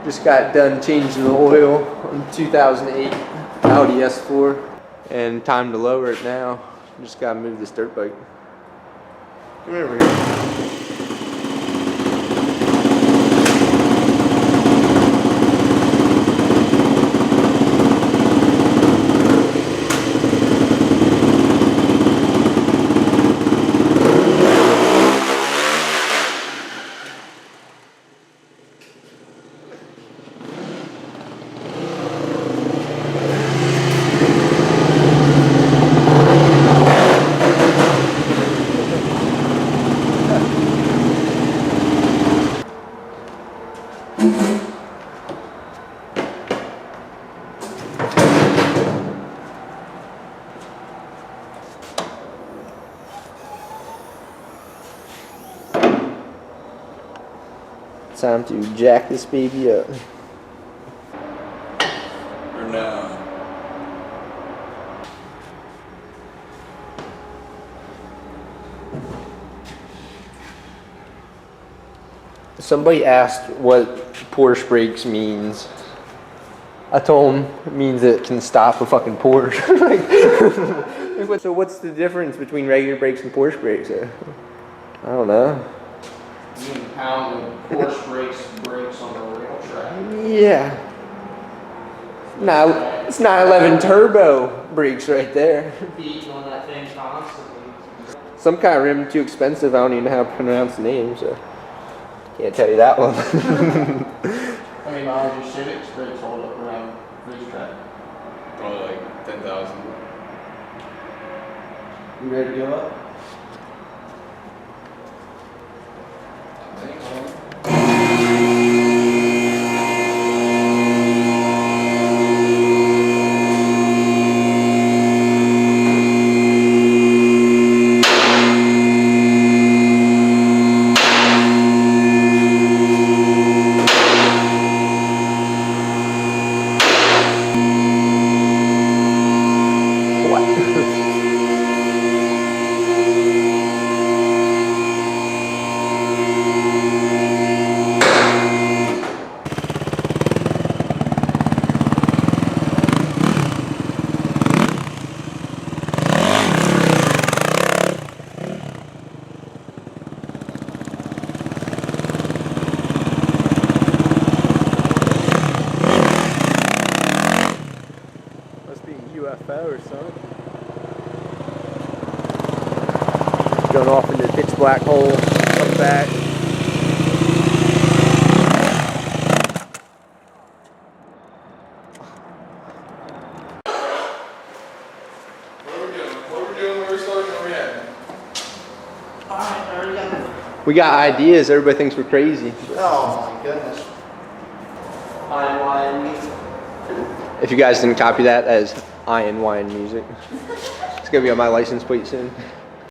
Just got done changing the oil on 2008 Audi S4, and time to lower it now. Just gotta move this dirt bike. Come over here. Time to jack this baby up. Or no. Somebody asked what Porsche brakes means. I told him it means it can stop a fucking Porsche. So what's the difference between regular brakes and Porsche brakes? I don't know. You mean how the Porsche brakes on the rail track? Yeah. Nah, it's 911 turbo brakes right there. Beating on that thing constantly. Some kind of rim too expensive. I don't even know how to pronounce the name, so can't tell you that one. How many miles your Civics brakes hold up around racetrack? Probably like 10,000. You ready to go up? UFO or something. Going off into the pitch black hole, come back. What are we doing when we're starting where we at? Alright, already got it. We got ideas, everybody thinks we're crazy. Oh my goodness. INY. If you guys didn't copy that, that is INY music. It's gonna be on my license plate soon.